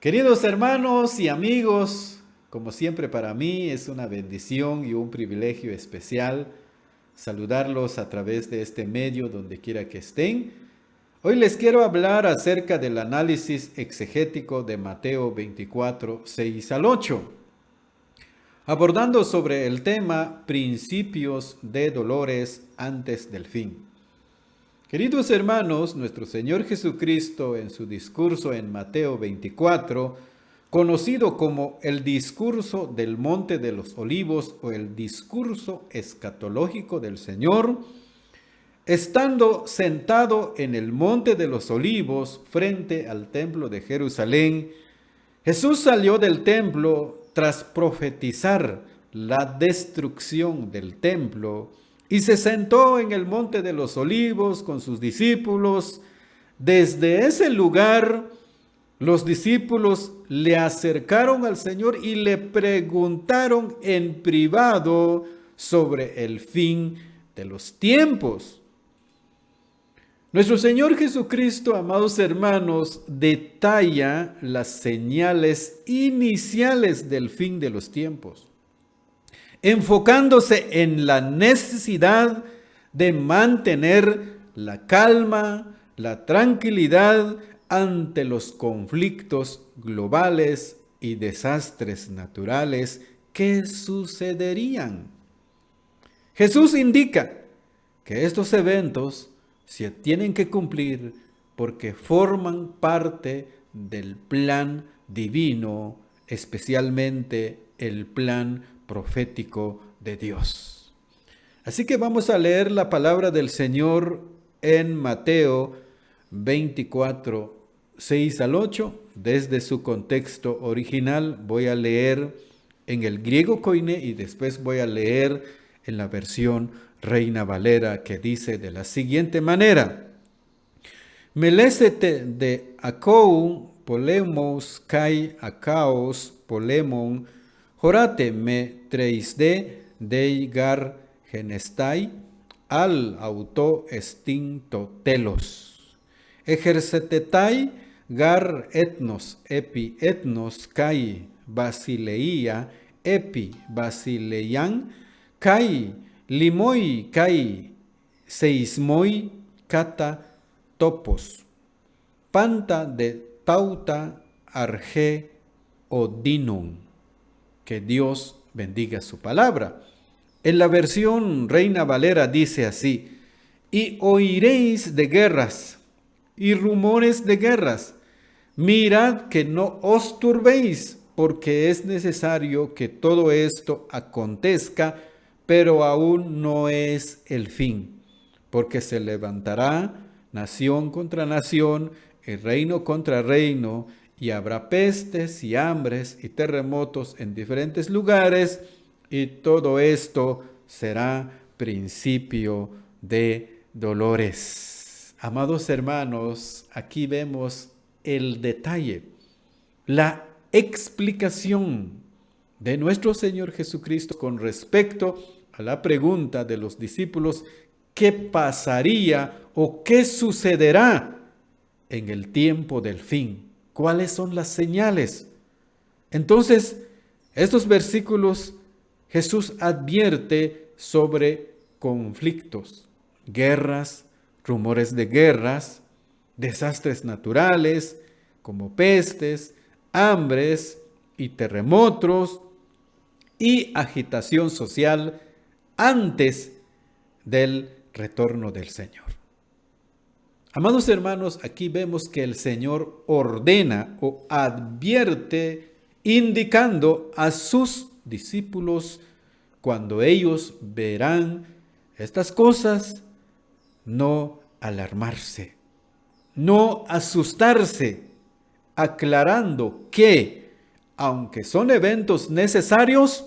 Queridos hermanos y amigos, como siempre para mí es una bendición y un privilegio especial saludarlos a través de este medio donde quiera que estén. Hoy les quiero hablar acerca del análisis exegético de Mateo 24, 6 al 8, abordando sobre el tema principios de dolores antes del fin. Queridos hermanos, nuestro Señor Jesucristo en su discurso en Mateo 24, conocido como el discurso del Monte de los Olivos o el discurso escatológico del Señor, estando sentado en el Monte de los Olivos frente al templo de Jerusalén, Jesús salió del templo tras profetizar la destrucción del templo y se sentó en el Monte de los Olivos con sus discípulos. Desde ese lugar, los discípulos le acercaron al Señor y le preguntaron en privado sobre el fin de los tiempos. Nuestro Señor Jesucristo, amados hermanos, detalla las señales iniciales del fin de los tiempos, enfocándose en la necesidad de mantener la calma, la tranquilidad ante los conflictos globales y desastres naturales que sucederían. Jesús indica que estos eventos se tienen que cumplir porque forman parte del plan divino, especialmente el plan profético de Dios. Así que vamos a leer la palabra del Señor en Mateo 24, 6 al 8. Desde su contexto original voy a leer en el griego koine y después voy a leer en la versión Reina Valera, que dice de la siguiente manera: Melesete de akou polemos kai akaos polemon jorate me treisde deigar genestai al auto extinto telos ejercetetai gar etnos epi etnos kai basileia epi basileian kai limoi kai seismoi kata topos panta de tauta arge odinon. Que Dios bendiga su palabra. En la versión Reina Valera dice así: y oiréis de guerras y rumores de guerras. Mirad que no os turbéis, porque es necesario que todo esto acontezca, pero aún no es el fin, porque se levantará nación contra nación y reino contra reino, y habrá pestes y hambres y terremotos en diferentes lugares, y todo esto será principio de dolores. Amados hermanos, aquí vemos el detalle, la explicación de nuestro Señor Jesucristo con respecto a la pregunta de los discípulos: ¿qué pasaría o qué sucederá en el tiempo del fin? ¿Cuáles son las señales? Entonces, estos versículos, Jesús advierte sobre conflictos, guerras, rumores de guerras, desastres naturales como pestes, hambres y terremotos y agitación social antes del retorno del Señor. Amados hermanos, aquí vemos que el Señor ordena o advierte indicando a sus discípulos cuando ellos verán estas cosas, no alarmarse, no asustarse, aclarando que, aunque son eventos necesarios,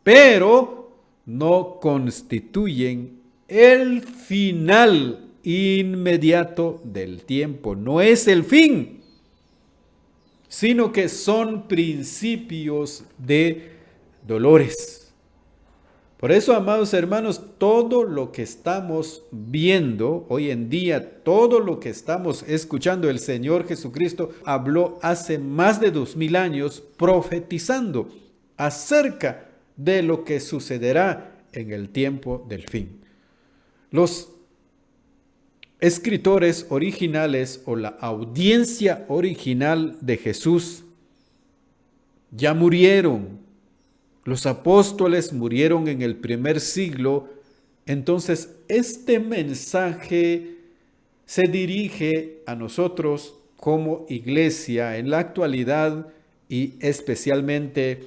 pero no constituyen el final inmediato del tiempo. No es el fin, sino que son principios de dolores. Por eso, amados hermanos, todo lo que estamos viendo hoy en día, todo lo que estamos escuchando, el Señor Jesucristo habló hace más de 2000 años profetizando acerca de lo que sucederá en el tiempo del fin. Los escritores originales o la audiencia original de Jesús ya murieron. Los apóstoles murieron en el primer siglo. Entonces, este mensaje se dirige a nosotros como iglesia en la actualidad y especialmente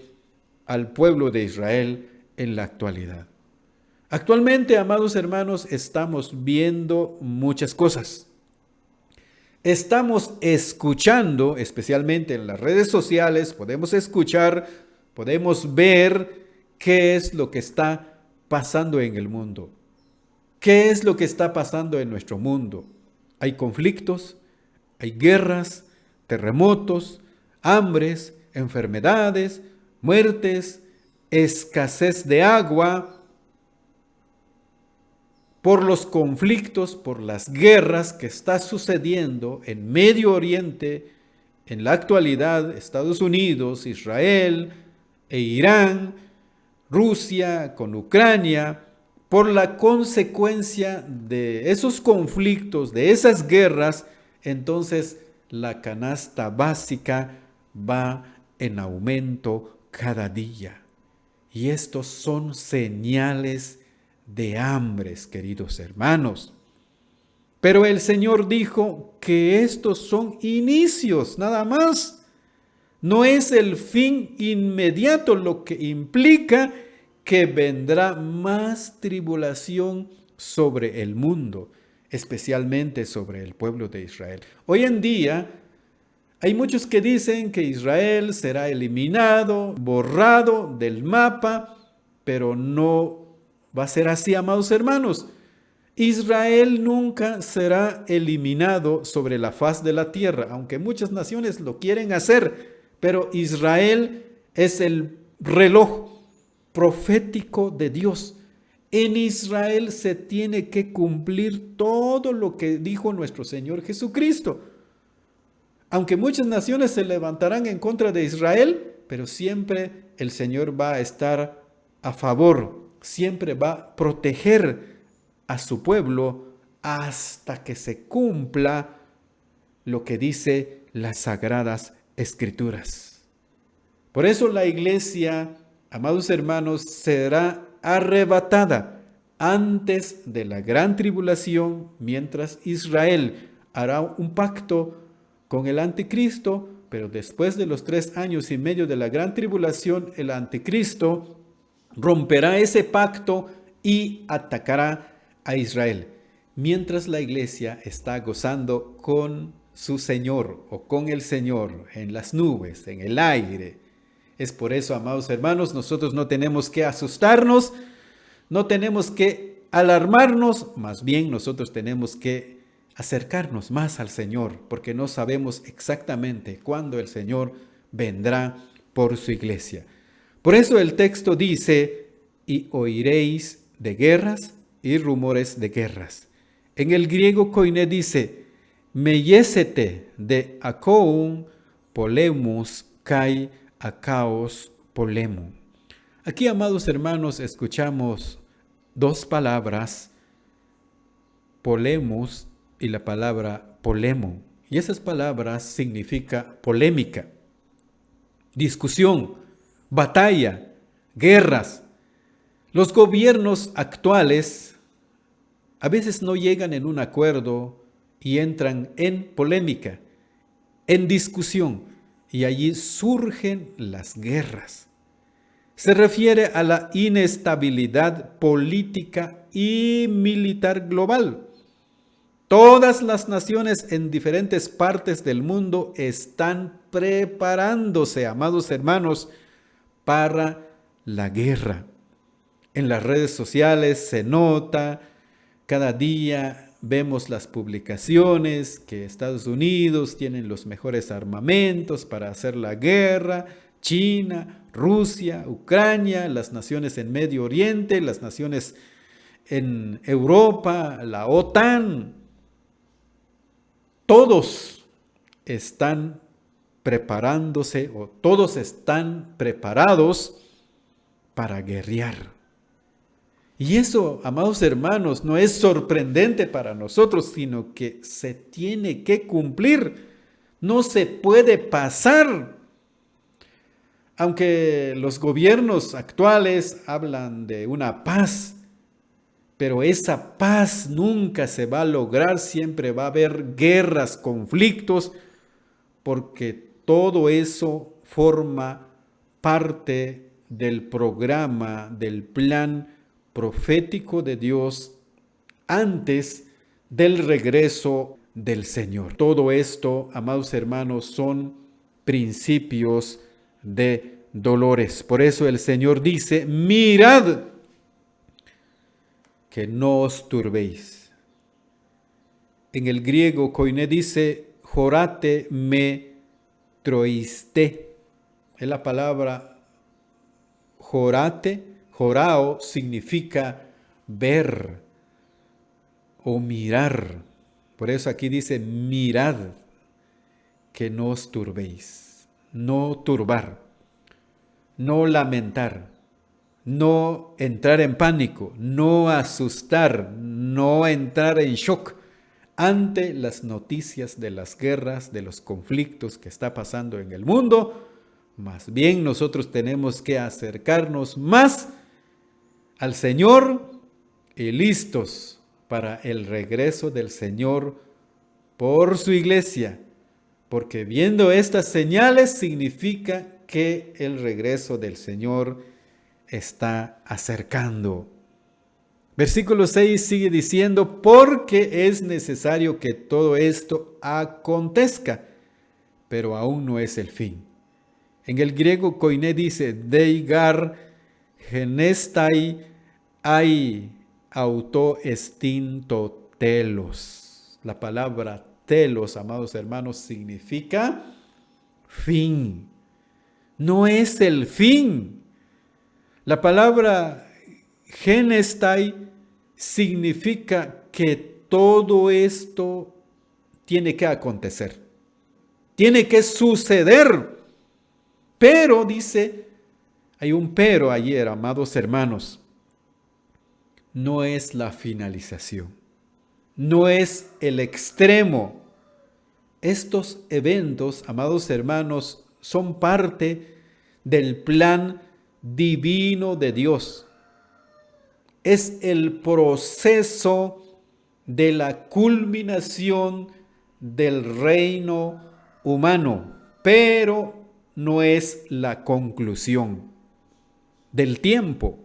al pueblo de Israel en la actualidad. Actualmente, amados hermanos, estamos viendo muchas cosas. Estamos escuchando, especialmente en las redes sociales, podemos escuchar, podemos ver qué es lo que está pasando en el mundo. ¿Qué es lo que está pasando en nuestro mundo? Hay conflictos, hay guerras, terremotos, hambres, enfermedades, muertes, escasez de agua, por los conflictos, por las guerras que está sucediendo en Medio Oriente, en la actualidad, Estados Unidos, Israel e Irán, Rusia con Ucrania, por la consecuencia de esos conflictos, de esas guerras, entonces la canasta básica va en aumento cada día. Y estos son señales de hambres, queridos hermanos. Pero el Señor dijo que estos son inicios, nada más. No es el fin inmediato, lo que implica que vendrá más tribulación sobre el mundo, especialmente sobre el pueblo de Israel. Hoy en día hay muchos que dicen que Israel será eliminado, borrado del mapa, pero no va a ser así, amados hermanos. Israel nunca será eliminado sobre la faz de la tierra, aunque muchas naciones lo quieren hacer, pero Israel es el reloj profético de Dios. En Israel se tiene que cumplir todo lo que dijo nuestro Señor Jesucristo. Aunque muchas naciones se levantarán en contra de Israel, pero siempre el Señor va a estar a favor, siempre va a proteger a su pueblo hasta que se cumpla lo que dice las Sagradas Escrituras. Por eso la iglesia, amados hermanos, será arrebatada antes de la gran tribulación, mientras Israel hará un pacto con el anticristo, pero después de los 3 años y medio de la gran tribulación, el anticristo romperá ese pacto y atacará a Israel, mientras la iglesia está gozando con su Señor o con el Señor en las nubes, en el aire. Es por eso, amados hermanos, nosotros no tenemos que asustarnos, no tenemos que alarmarnos, más bien nosotros tenemos que acercarnos más al Señor, porque no sabemos exactamente cuándo el Señor vendrá por su iglesia. Por eso el texto dice, y oiréis de guerras y rumores de guerras. En el griego koiné dice, meyesete de akoun polemus kai akaos polemu. Aquí, amados hermanos, escuchamos 2 palabras, polemus y la palabra polemo. Y esas palabras significan polémica, discusión, batalla, guerras. Los gobiernos actuales a veces no llegan en un acuerdo y entran en polémica, en discusión, y allí surgen las guerras. Se refiere a la inestabilidad política y militar global. Todas las naciones en diferentes partes del mundo están preparándose, amados hermanos, para la guerra. En las redes sociales se nota, cada día vemos las publicaciones que Estados Unidos tienen los mejores armamentos para hacer la guerra, China, Rusia, Ucrania, las naciones en Medio Oriente, las naciones en Europa, la OTAN, todos están preparándose o todos están preparados para guerrear. Y eso, amados hermanos, no es sorprendente para nosotros, sino que se tiene que cumplir. No se puede pasar. Aunque los gobiernos actuales hablan de una paz, pero esa paz nunca se va a lograr, siempre va a haber guerras, conflictos, porque todo eso forma parte del programa, del plan profético de Dios antes del regreso del Señor. Todo esto, amados hermanos, son principios de dolores. Por eso el Señor dice, mirad que no os turbéis. En el griego, koiné dice, jorate me troiste. Es la palabra jorate, jorao significa ver o mirar. Por eso aquí dice, mirad que no os turbéis. No turbar, no lamentar, no entrar en pánico, no asustar, no entrar en shock ante las noticias de las guerras, de los conflictos que está pasando en el mundo. Más bien nosotros tenemos que acercarnos más al Señor y listos para el regreso del Señor por su iglesia. Porque viendo estas señales significa que el regreso del Señor está acercando. Versículo 6 sigue diciendo, porque es necesario que todo esto acontezca, pero aún no es el fin. En el griego koiné dice, deigar genestai ai autoestinto telos. La palabra telos, amados hermanos, significa fin. No es el fin. La palabra genestai significa que todo esto tiene que acontecer. Tiene que suceder. Pero, dice, hay un pero ayer, amados hermanos. No es la finalización. No es el extremo. Estos eventos, amados hermanos, son parte del plan divino de Dios. Es el proceso de la culminación del reino humano, pero no es la conclusión del tiempo.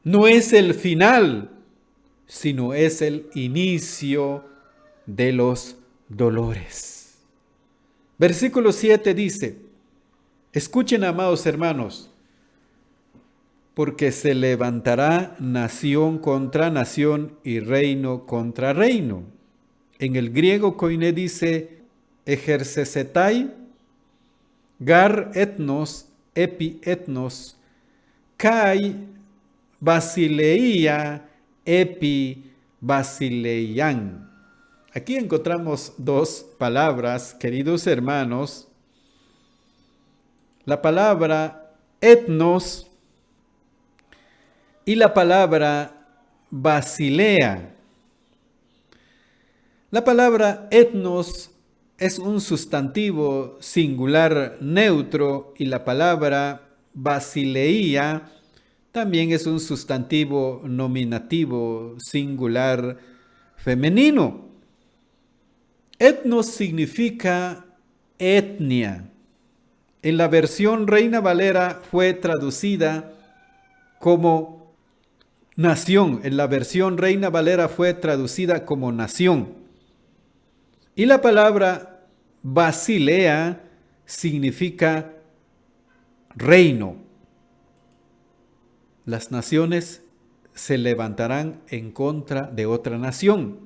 No es el final, sino es el inicio de los dolores. Versículo 7 dice, escuchen, amados hermanos, porque se levantará nación contra nación y reino contra reino. En el griego koiné dice, ejercesetai, gar etnos, epi etnos, kai basileia, epi basileian. Aquí encontramos dos palabras, queridos hermanos. La palabra etnos y la palabra basilea. La palabra etnos es un sustantivo singular neutro y la palabra basileia también es un sustantivo nominativo singular femenino. Etnos significa etnia. En la versión Reina Valera fue traducida como nación. En la versión Reina Valera fue traducida como nación. Y la palabra basilea significa reino. Las naciones se levantarán en contra de otra nación.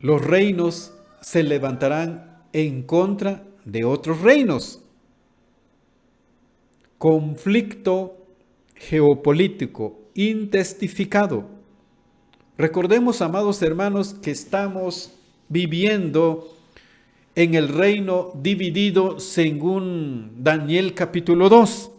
Los reinos se levantarán en contra de otros reinos. Conflicto geopolítico intensificado. Recordemos, amados hermanos, que estamos viviendo en el reino dividido según Daniel capítulo 2.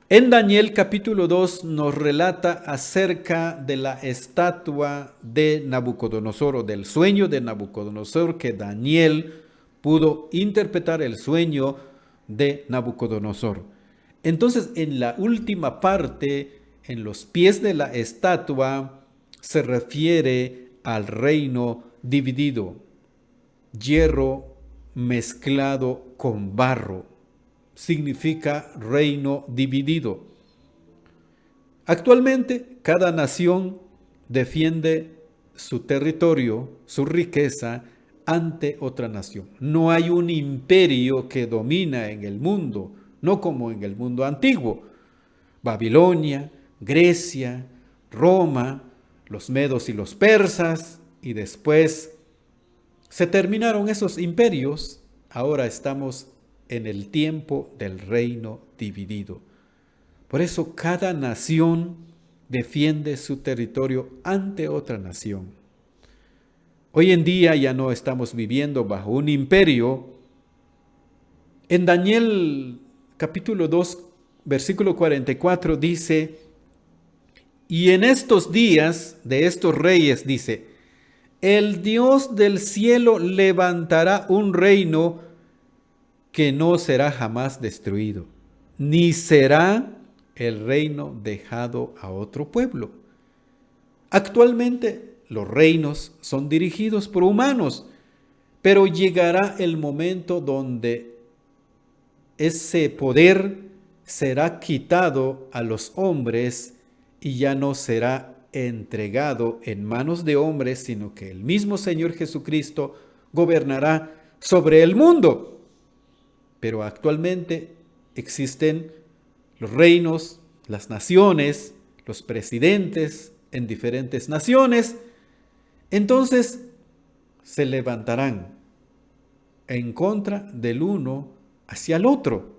En Daniel capítulo 2 nos relata acerca de la estatua de Nabucodonosor, o del sueño de Nabucodonosor, que Daniel pudo interpretar el sueño de Nabucodonosor. Entonces, en la última parte, en los pies de la estatua, se refiere al reino dividido, hierro mezclado con barro. Significa reino dividido. Actualmente, cada nación defiende su territorio, su riqueza, ante otra nación. No hay un imperio que domina en el mundo, no como en el mundo antiguo. Babilonia, Grecia, Roma, los medos y los persas, y después se terminaron esos imperios. Ahora estamos en el tiempo del reino dividido. Por eso cada nación defiende su territorio ante otra nación. Hoy en día ya no estamos viviendo bajo un imperio. En Daniel capítulo 2, versículo 44 dice: y en estos días de estos reyes, dice, el Dios del cielo levantará un reino que no será jamás destruido, ni será el reino dejado a otro pueblo. Actualmente los reinos son dirigidos por humanos, pero llegará el momento donde ese poder será quitado a los hombres y ya no será entregado en manos de hombres, sino que el mismo Señor Jesucristo gobernará sobre el mundo. Pero actualmente existen los reinos, las naciones, los presidentes en diferentes naciones. Entonces se levantarán en contra del uno hacia el otro.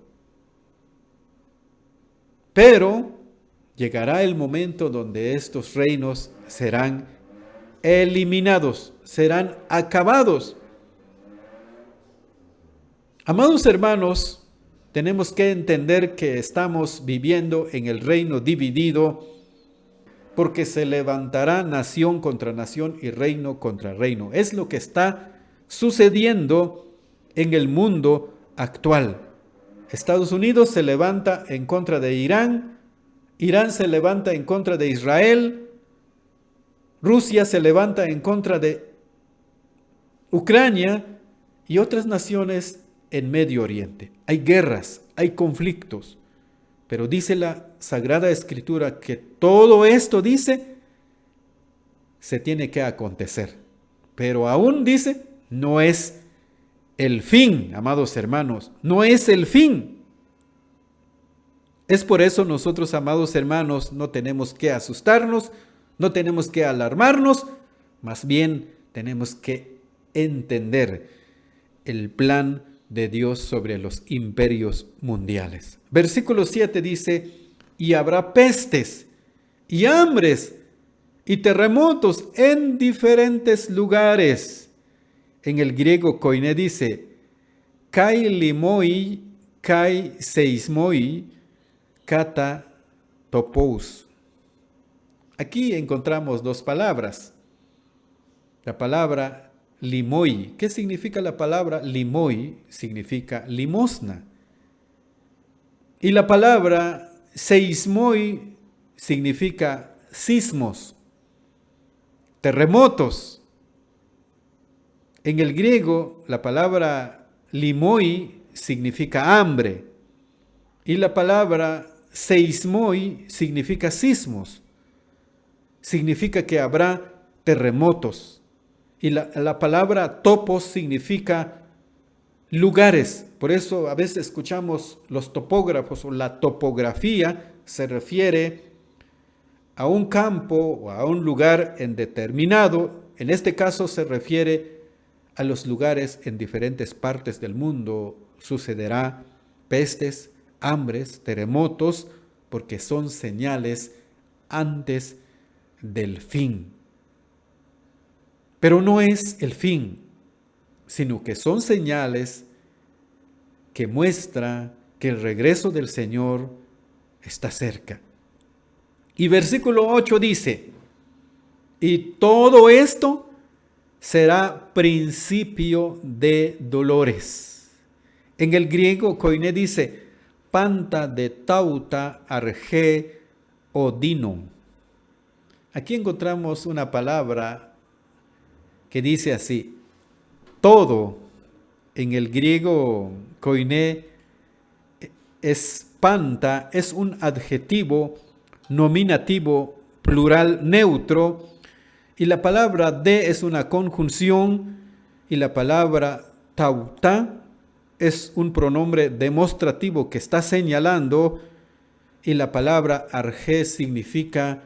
Pero llegará el momento donde estos reinos serán eliminados, serán acabados. Amados hermanos, tenemos que entender que estamos viviendo en el reino dividido, porque se levantará nación contra nación y reino contra reino. Es lo que está sucediendo en el mundo actual. Estados Unidos se levanta en contra de Irán, Irán se levanta en contra de Israel, Rusia se levanta en contra de Ucrania y otras naciones en Medio Oriente. Hay guerras, hay conflictos, pero dice la Sagrada Escritura que todo esto, dice, se tiene que acontecer. Pero aún dice, no es el fin, amados hermanos, no es el fin. Es por eso nosotros, amados hermanos, no tenemos que asustarnos, no tenemos que alarmarnos, más bien tenemos que entender el plan de Dios sobre los imperios mundiales. Versículo 7 dice: y habrá pestes y hambres y terremotos en diferentes lugares. En el griego koiné dice: kai limoi, kai seismoi, kata topous. Aquí encontramos dos palabras. La palabra limoi. ¿Qué significa la palabra limoi? Significa limosna. Y la palabra seismoi significa sismos, terremotos. En el griego, la palabra limoi significa hambre y la palabra seismoi significa sismos. Significa que habrá terremotos. Y la palabra topos significa lugares. Por eso a veces escuchamos los topógrafos o la topografía se refiere a un campo o a un lugar en determinado. En este caso se refiere a los lugares en diferentes partes del mundo sucederá pestes, hambres, terremotos, porque son señales antes del fin. Pero no es el fin, sino que son señales que muestran que el regreso del Señor está cerca. Y versículo 8 dice, y todo esto será principio de dolores. En el griego, koiné dice, panta de tauta arge odinon. Aquí encontramos una palabra que dice así, todo, en el griego koiné, es panta, es un adjetivo nominativo plural neutro, y la palabra de es una conjunción, y la palabra tauta es un pronombre demostrativo que está señalando, y la palabra arge significa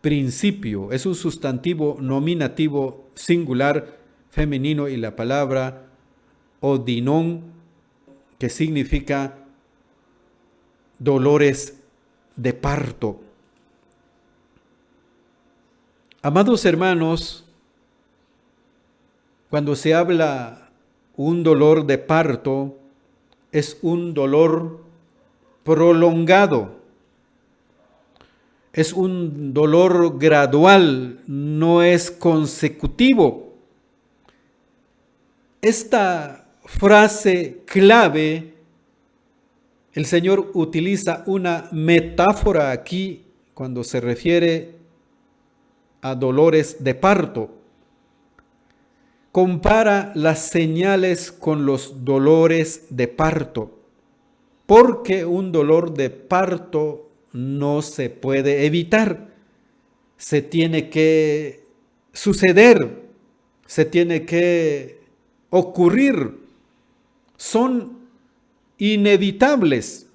principio, es un sustantivo nominativo singular femenino, y la palabra odinon, que significa dolores de parto. Amados hermanos, cuando se habla un dolor de parto, es un dolor prolongado, es un dolor gradual, no es consecutivo. Esta frase clave, el Señor utiliza una metáfora aquí cuando se refiere a dolores de parto. Compara las señales con los dolores de parto, porque un dolor de parto no se puede evitar, se tiene que suceder, se tiene que ocurrir, son inevitables,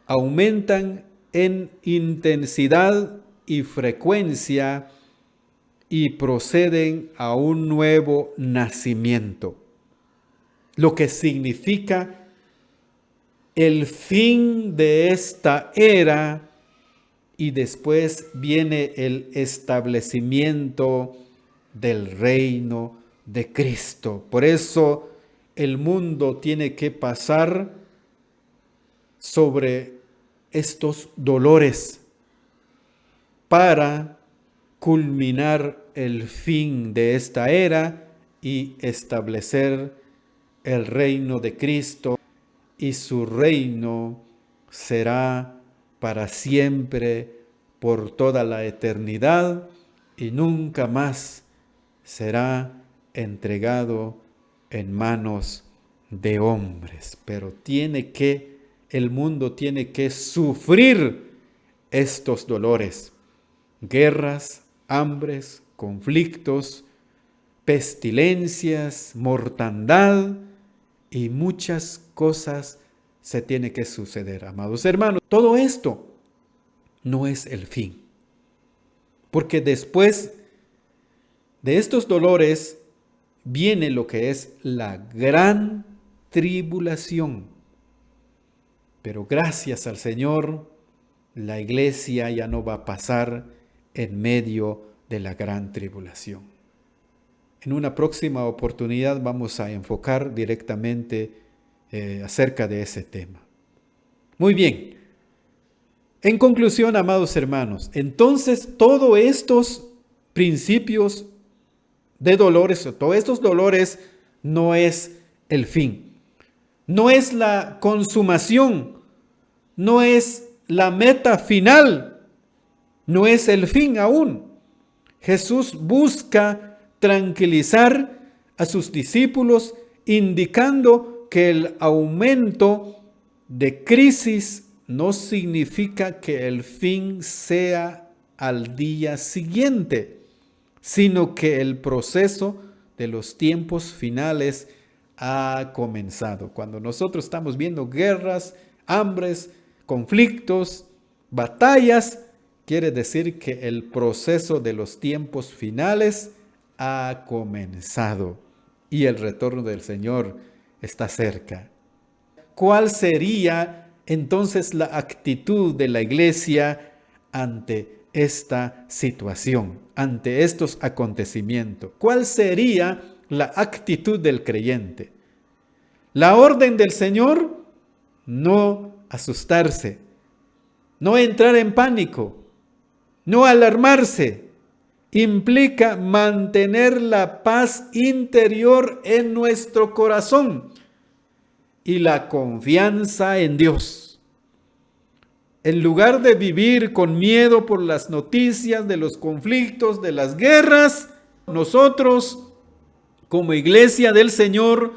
aumentan en intensidad y frecuencia y proceden a un nuevo nacimiento, lo que significa el fin de esta era, y después viene el establecimiento del reino de Cristo. Por eso el mundo tiene que pasar sobre estos dolores para culminar el fin de esta era y establecer el reino de Cristo, y su reino será para siempre, por toda la eternidad, y nunca más será entregado en manos de hombres. Pero el mundo tiene que sufrir estos dolores. Guerras, hambres, conflictos, pestilencias, mortandad y muchas cosas se tiene que suceder, amados hermanos. Todo esto no es el fin, porque después de estos dolores viene lo que es la gran tribulación. Pero gracias al Señor, la iglesia ya no va a pasar en medio de la gran tribulación. En una próxima oportunidad vamos a enfocar directamente acerca de ese tema. Muy bien. En conclusión, amados hermanos, entonces todos estos principios de dolores, o todos estos dolores, no es el fin. No es la consumación, no es la meta final, no es el fin aún. Jesús busca tranquilizar a sus discípulos, indicando que el aumento de crisis no significa que el fin sea al día siguiente, sino que el proceso de los tiempos finales ha comenzado. Cuando nosotros estamos viendo guerras, hambres, conflictos, batallas, quiere decir que el proceso de los tiempos finales ha comenzado y el retorno del Señor está cerca. ¿Cuál sería entonces la actitud de la iglesia ante esta situación, ante estos acontecimientos? ¿Cuál sería la actitud del creyente? La orden del Señor: no asustarse, no entrar en pánico, no alarmarse. Implica mantener la paz interior en nuestro corazón y la confianza en Dios. En lugar de vivir con miedo por las noticias de los conflictos, de las guerras, nosotros, como iglesia del Señor,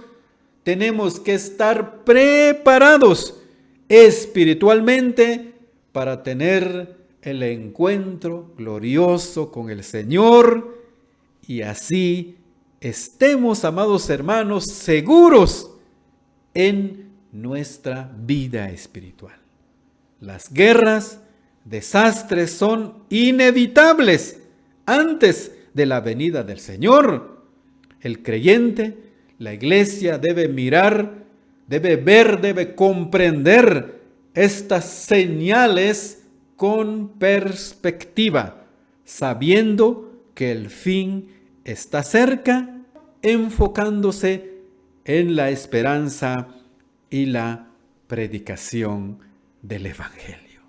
tenemos que estar preparados espiritualmente para tener el encuentro glorioso con el Señor y así estemos, amados hermanos, seguros en nuestra vida espiritual. Las guerras, desastres son inevitables antes de la venida del Señor. El creyente, la iglesia debe mirar, debe ver, debe comprender estas señales con perspectiva, sabiendo que el fin está cerca, enfocándose en la esperanza y la predicación del Evangelio.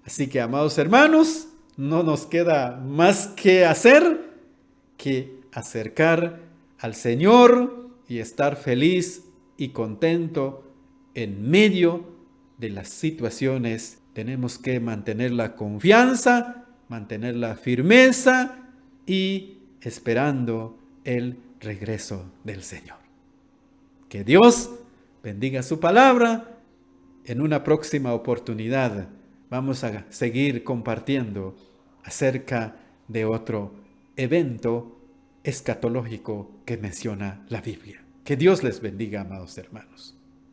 Así que, amados hermanos, no nos queda más que hacer que acercar al Señor y estar feliz y contento en medio de las situaciones. Tenemos que mantener la confianza, mantener la firmeza y esperando el regreso del Señor. Que Dios bendiga su palabra. En una próxima oportunidad vamos a seguir compartiendo acerca de otro evento escatológico que menciona la Biblia. Que Dios les bendiga, amados hermanos.